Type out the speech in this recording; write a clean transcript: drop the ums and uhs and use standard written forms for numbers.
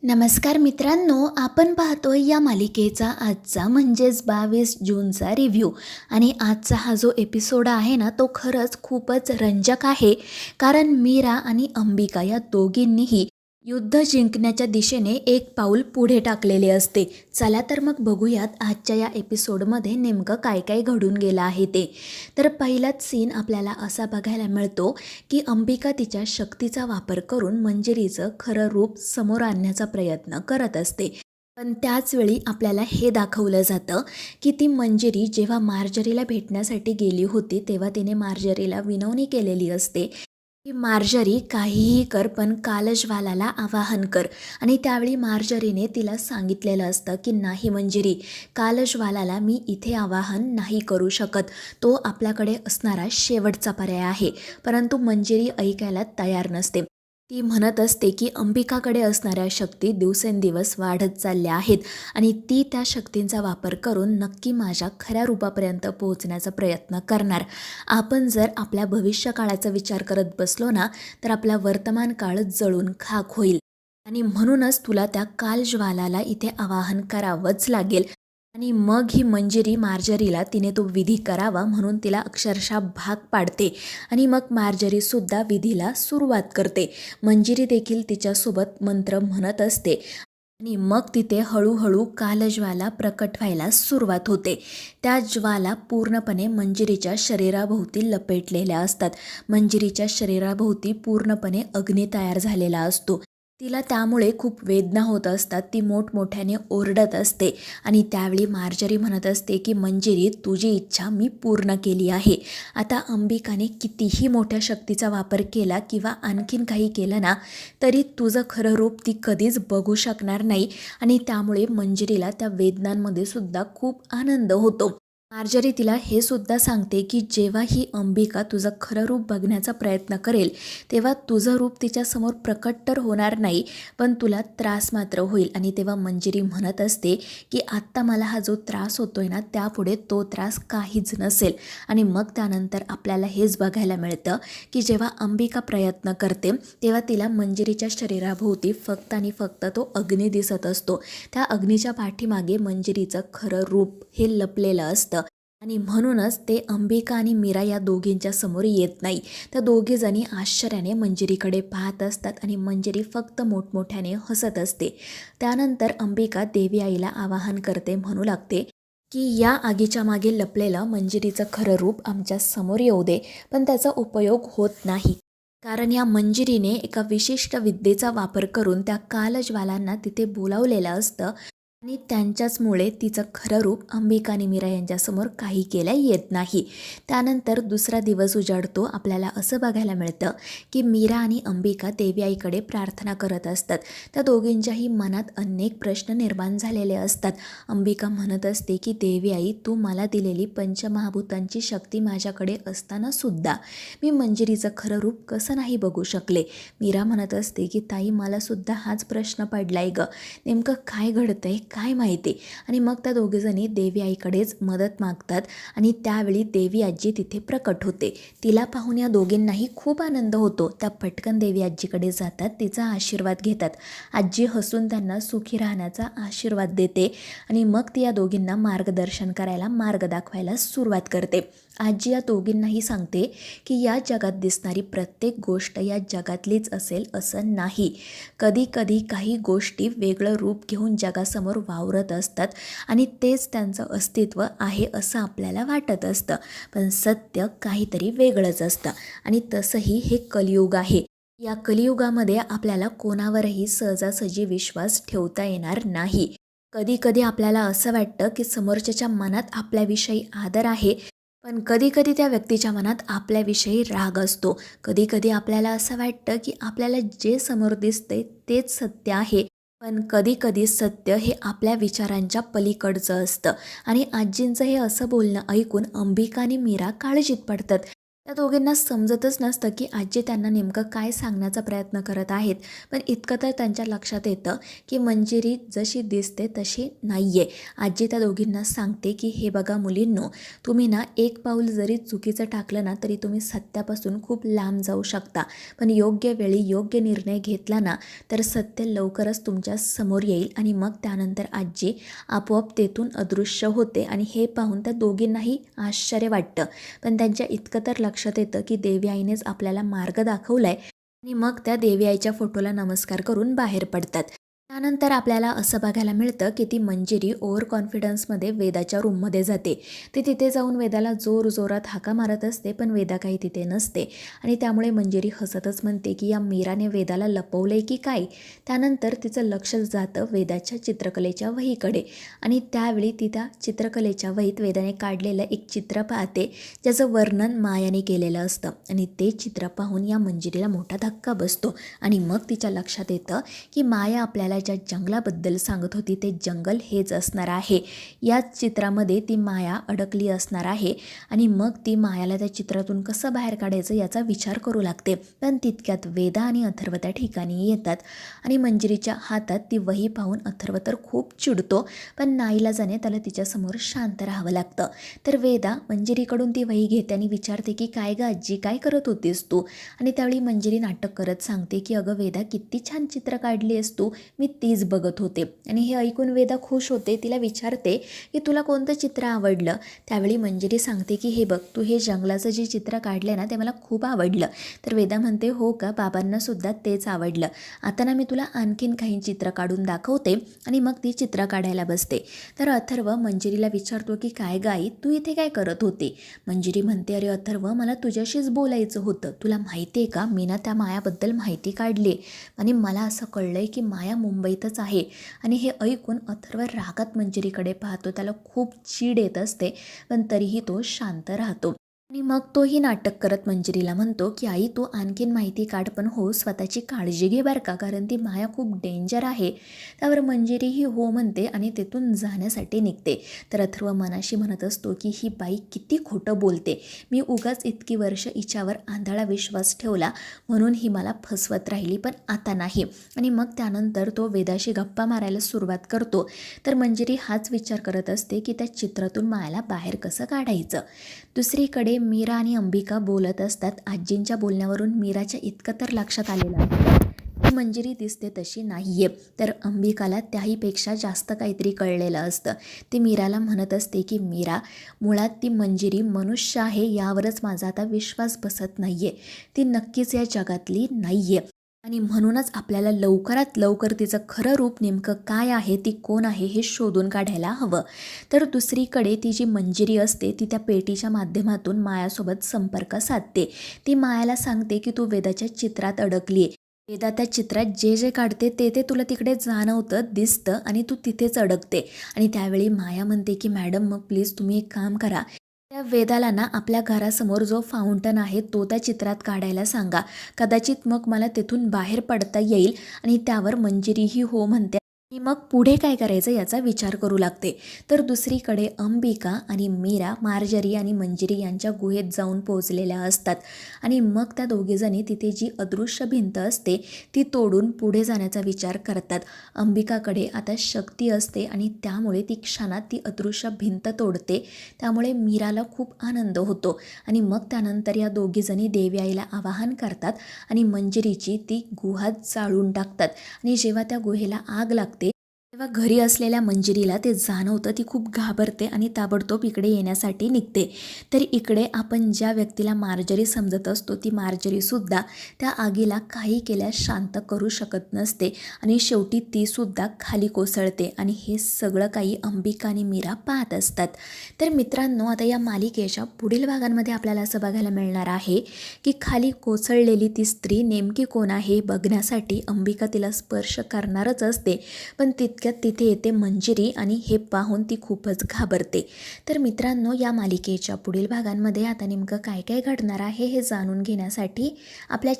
नमस्कार मित्रांनो, आपण पाहतोय या मालिकेचा आजचा म्हणजेच 22 जूनचा रिव्ह्यू. आणि आजचा हा जो एपिसोड आहे ना, तो खरंच खूपच रंजक आहे. कारण मीरा आणि अंबिका या दोघींनीही युद्ध जिंकण्याच्या दिशेने एक पाऊल पुढे टाकलेले असते. चला तर मग बघूयात आजच्या या एपिसोडमध्ये नेमकं काय काय घडून गेलं आहे ते. तर पहिलाच सीन आपल्याला असा बघायला मिळतो की अंबिका तिच्या शक्तीचा वापर करून मंजिरीचं खरं रूप समोर आणण्याचा प्रयत्न करत असते. पण त्याचवेळी आपल्याला हे दाखवलं जातं की ती मंजिरी जेव्हा मार्जरीला भेटण्यासाठी गेली होती तेव्हा तिने मार्जरीला विनवणी केलेली असते की मार्जरी काहीही कर पण कालजवालाला आवाहन कर. आणि त्यावेळी मार्जरीने तिला सांगितलेलं असतं की नाही मंजिरी, कालजवालाला मी इथे आवाहन नाही करू शकत, तो आपल्याकडे असणारा शेवटचा पर्याय आहे. परंतु मंजिरी ऐकायला तयार नसते. ती म्हणत असते की अंबिकाकडे असणाऱ्या शक्ती दिवसेंदिवस वाढत चालल्या आहेत आणि ती त्या शक्तींचा वापर करून नक्की माझ्या खऱ्या रूपापर्यंत पोहोचण्याचा प्रयत्न करणार. आपण जर आपल्या भविष्यकाळाचा विचार करत बसलो ना, तर आपला वर्तमान काळ जळून खाक होईल. आणि म्हणूनच तुला त्या कालज्वालाला इथे आवाहन करावंच लागेल. आणि मग ही मंजिरी मार्जरीला तिने तो विधी करावा म्हणून तिला अक्षरशः भाग पाडते. आणि मग मार्जरीसुद्धा विधीला सुरुवात करते. मंजिरी देखील तिच्यासोबत मंत्र म्हणत असते. आणि मग तिथे हळूहळू कालज्वाला प्रकट व्हायला सुरुवात होते. त्या ज्वाला पूर्णपणे मंजिरीच्या शरीराभोवती लपेटलेल्या असतात. मंजिरीच्या शरीराभोवती पूर्णपणे अग्नी तयार झालेला असतो. तिला त्यामुळे खूप वेदना होत असतात. ती मोठमोठ्याने ओरडत असते. आणि त्यावेळी मार्जरी म्हणत असते की मंजिरी, तुझी इच्छा मी पूर्ण केली आहे. आता अंबिकाने कितीही मोठ्या शक्तीचा वापर केला किंवा आणखीन काही केलं ना, तरी तुझं खरं रूप ती कधीच बघू शकणार नाही. आणि त्यामुळे मंजिरीला त्या वेदनांमध्ये सुद्धा खूप आनंद होतो. मार्जरी तिला हे सुद्धा सांगते की जेव्हा ही अंबिका तुझं खरं रूप बघण्याचा प्रयत्न करेल तेव्हा तुझं रूप तिच्यासमोर प्रकट तर होणार नाही, पण तुला त्रास मात्र होईल. आणि तेव्हा मंजिरी म्हणत असते की आत्ता मला हा जो त्रास होतोय ना, त्यापुढे तो त्रास काहीच नसेल. आणि मग त्यानंतर आपल्याला हेच बघायला मिळतं की जेव्हा अंबिका प्रयत्न करते तेव्हा तिला मंजिरीच्या शरीराभोवती फक्त आणि फक्त तो अग्नी दिसत असतो. त्या अग्नीच्या पाठीमागे मंजिरीचं खरं रूप हे लपलेलं असतं. आणि म्हणूनच ते अंबिका आणि मीरा या दोघींच्या समोर येत नाही. त्या दोघी जणी आश्चर्याने मंजिरीकडे पाहत असतात आणि मंजिरी फक्त मोठमोठ्याने हसत असते. त्यानंतर अंबिका देवी आईला आवाहन करते, म्हणू लागते की या आगीच्या मागे लपलेलं मंजिरीचं खरं रूप आमच्या समोर येऊ दे. पण त्याचा उपयोग होत नाही. कारण या मंजिरीने एका विशिष्ट विद्येचा वापर करून त्या कालज्वालांना तिथे बोलावलेलं असतं. आणि त्यांच्याचमुळे तिचं खरं रूप अंबिका आणि मीरा यांच्यासमोर काही केल्या येत नाही. त्यानंतर दुसरा दिवस उजाडतो. आपल्याला असं बघायला मिळतं की मीरा आणि अंबिका देवी आईकडे प्रार्थना करत असतात. त्या दोघींच्याही मनात अनेक प्रश्न निर्माण झालेले असतात. अंबिका म्हणत असते की देवी आई, तू मला दिलेली पंचमहाभूतांची शक्ती माझ्याकडे असताना सुद्धा मी मंजिरीचं खरं रूप कसं नाही बघू शकले. मीरा म्हणत असते की ताई, मला सुद्धा हाच प्रश्न पडलाय ग, नेमकं काय घडतंय काय माहिती. आणि मग त्या दोघीजणी देवी आईकडेच मदत मागतात. आणि त्यावेळी देवी आजी तिथे प्रकट होते. तिला पाहून या दोघींनाही खूप आनंद होतो. त्या पटकन देवी आजीकडे जातात, तिचा आशीर्वाद घेतात. आजी हसून त्यांना सुखी राहण्याचा आशीर्वाद देते. आणि मग ती या दोघींना मार्गदर्शन करायला, मार्ग दाखवायला सुरुवात करते. आजी या दोघींनाही सांगते की या जगात दिसणारी प्रत्येक गोष्ट या जगातलीच असेल असं नाही. कधी कधी काही गोष्टी वेगळं रूप घेऊन जगासमोर वावरत असतात आणि तेच त्यांचं अस्तित्व आहे असं आपल्याला वाटत असतं. पण सत्य काहीतरी वेगळंच असतं. आणि तसंही हे कलियुग आहे. या कलियुगामध्ये आपल्याला कोणावरही सहजासहजी विश्वास ठेवता येणार नाही. कधी कधी आपल्याला असं वाटतं की समोरच्याच्या मनात आपल्याविषयी आदर आहे, पण कधी कधी त्या व्यक्तीच्या मनात आपल्याविषयी राग असतो. कधी कधी आपल्याला असं वाटतं की आपल्याला जे समोर दिसतंय तेच सत्य आहे, पण कधी कधी सत्य हे आपल्या विचारांच्या पलीकडचं असतं. आणि आजींचं हे असं बोलणं ऐकून अंबिका आणि मीरा काळजीत पडतात. त्या दोघींना समजतच नसतं की आजी त्यांना नेमकं काय सांगण्याचा प्रयत्न करत आहेत. पण इतकं तर त्यांच्या लक्षात येतं की मंजिरी जशी दिसते तशी नाही आहे. आजी त्या दोघींना सांगते की हे बघा मुलींनो, तुम्ही ना एक पाऊल जरी चुकीचं टाकलं ना तरी तुम्ही सत्यापासून खूप लांब जाऊ शकता. पण योग्य वेळी योग्य निर्णय घेतला ना तर सत्य लवकरच तुमच्या समोर येईल. आणि मग त्यानंतर आजी आपोआप तेथून अदृश्य होते आणि हे पाहून त्या दोघींनाही आश्चर्य वाटतं. पण त्यांच्या इतकं तर लक्षात येतं की देवी आईनेच आपल्याला मार्ग दाखवलाय. आणि मग त्या देवी आईच्या फोटोला नमस्कार करून बाहेर पडतात. त्यानंतर आपल्याला असं बघायला मिळतं की ती मंजिरी ओव्हर कॉन्फिडन्समध्ये वेदाच्या रूममध्ये जाते. ती तिथे जाऊन वेदाला जोरात हाका मारत असते, पण वेदा काही तिथे नसते. आणि त्यामुळे मंजिरी हसतच म्हणते की या मीराने वेदाला लपवलंय की काय. त्यानंतर तिचं लक्ष जातं वेदाच्या चित्रकलेच्या वहीकडे. आणि त्यावेळी ती त्या चित्रकलेच्या वहीत वेदाने काढलेलं एक चित्र पाहते, ज्याचं वर्णन मायाने केलेलं असतं. आणि ते चित्र पाहून या मंजिरीला मोठा धक्का बसतो. आणि मग तिच्या लक्षात येतं की माया आपल्याला ज्या जंगलाबद्दल सांगत होती ते जंगल हेच असणार आहे. या चित्रामध्ये ती माया अडकली असणार आहे. आणि मग ती मायाला त्या चित्रातून कसं बाहेर काढायचं याचा विचार करू लागते. पण तितक्यात वेदा आणि अथर्व त्या ठिकाणी येतात. आणि मंजिरीच्या हातात ती वही पाहून अथर्व तर खूप चिडतो, पण नाईलाजाने त्याला तिच्यासमोर शांत राहावं लागतं. तर वेदा मंजिरीकडून ती वही घेते आणि विचारते की काय ग आजी, काय करत होतीस तू. आणि त्यावेळी मंजिरी नाटक करत सांगते की अगं वेदा, किती छान चित्र काढली आहेस तू, मी तीच बघत होते. आणि हे ऐकून वेदा खुश होते. तिला विचारते की तुला कोणतं चित्र आवडलं. त्यावेळी मंजिरी सांगते की हे बघ, तू हे जंगलाचं जे चित्र काढलं ना ते मला खूप आवडलं. तर वेदा म्हणते हो का, बाबांनासुद्धा तेच आवडलं. आता ना मी तुला आणखीन काही चित्र काढून दाखवते. आणि मग ती चित्र काढायला बसते. तर अथर्व मंजिरीला विचारतो की काय गाई, तू इथे काय करत होती. मंजिरी म्हणते अरे अथर्व, मला तुझ्याशीच बोलायचं होतं. तुला माहिती आहे का, मी ना त्या मायाबद्दल माहिती काढली आणि मला असं कळलंय की माया मुंबईतच आहे. आणि हे ऐकून अथर्व रागात मंजिरीकडे पाहतो. त्याला खूप चीड येत असते, पण तरीही तो शांत राहतो. आणि मग तोही नाटक करत मंजिरीला म्हणतो की आई, तू आणखीन माहिती काढ, पण हो स्वतःची काळजी घे बरं का, कारण ती माया खूप डेंजर आहे. त्यावर मंजिरी ही हो म्हणते आणि तेथून जाण्यासाठी निघते. तर अथर्व मनाशी म्हणत असतो की ही बाई किती खोटं बोलते. मी उगाच इतकी वर्ष हिच्यावर आंधळा विश्वास ठेवला म्हणून ही मला फसवत राहिली, पण आता नाही. आणि मग त्यानंतर तो वेदाशी गप्पा मारायला सुरुवात करतो. तर मंजिरी हाच विचार करत असते की त्या चित्रातून मायाला बाहेर कसं काढायचं. दुसरीकडे मीरा आणि अंबिका बोलत असतात. आजींच्या बोलण्यावरून मीराच्या इतकं तर लक्षात आलेलं असतं की मंजिरी दिसते तशी नाही आहे. तर अंबिकाला त्याहीपेक्षा जास्त काहीतरी कळलेलं असतं. ती मीराला म्हणत असते की मीरा, मुळात ती मंजिरी मनुष्य आहे यावरच माझा आता विश्वास बसत नाही आहे. ती नक्कीच या जगातली नाही आहे. आणि म्हणूनच आपल्याला लवकरात लवकर तिचं खरं रूप नेमकं काय आहे, ती कोण आहे हे शोधून काढायला हवं. तर दुसरीकडे ती जी मंजिरी असते ती त्या पेटीच्या माध्यमातून मायासोबत संपर्क साधते. ती मायाला सांगते की तू वेदाच्या चित्रात अडकली आहे. वेदा त्या चित्रात जे जे काढते ते ते तुला तिकडे जाणवतं, दिसतं आणि तू तिथेच अडकते. आणि त्यावेळी माया म्हणते की मॅडम, मग प्लीज तुम्ही एक काम करा, त्या वेदाला ना आपल्या घरासमोर जो फाउंटन आहे तो त्या चित्रात काढायला सांगा. कदाचित मग मला तिथून बाहेर पडता येईल. आणि त्यावर मंजिरीही हो म्हणते. आणि मग पुढे काय करायचं याचा विचार करू लागते. तर दुसरीकडे अंबिका आणि मीरा मार्जरी आणि मंजिरी यांच्या गुहेत जाऊन पोहोचलेल्या असतात. आणि मग त्या दोघीजणी तिथे जी अदृश्य भिंत असते ती तोडून पुढे जाण्याचा विचार करतात. अंबिकाकडे आता शक्ती असते आणि त्यामुळे ती क्षणात ती अदृश्य भिंत तोडते. त्यामुळे मीराला खूप आनंद होतो. आणि मग त्यानंतर या दोघीजणी देवी आईला आवाहन करतात आणि मंजिरीची ती गुहा जाळून टाकतात. आणि जेव्हा त्या गुहेला आग लागते तेव्हा घरी असलेल्या मंजिरीला ते जाणवतं. ती खूप घाबरते आणि ताबडतोब इकडे येण्यासाठी निघते. तर इकडे आपण ज्या व्यक्तीला मार्जरी समजत असतो ती मार्जरीसुद्धा त्या आगीला काही केल्यास शांत करू शकत नसते. आणि शेवटी तीसुद्धा खाली कोसळते. आणि हे सगळं काही अंबिका आणि मीरा पाहत असतात. तर मित्रांनो, आता या मालिकेच्या पुढील भागांमध्ये आपल्याला असं बघायला मिळणार आहे की खाली कोसळलेली ती स्त्री नेमकी कोण आहे बघण्यासाठी अंबिका तिला स्पर्श करणारच असते. पण तितक्यात तिथे येते मंजिरी आणि हे पाहून ती खूपच घाबरते. तर मित्रांनो, या मालिकेच्या पुढील भागांमध्ये आता नेमकं काय काय घडणार आहे हे जाणून घेण्यासाठी आपल्या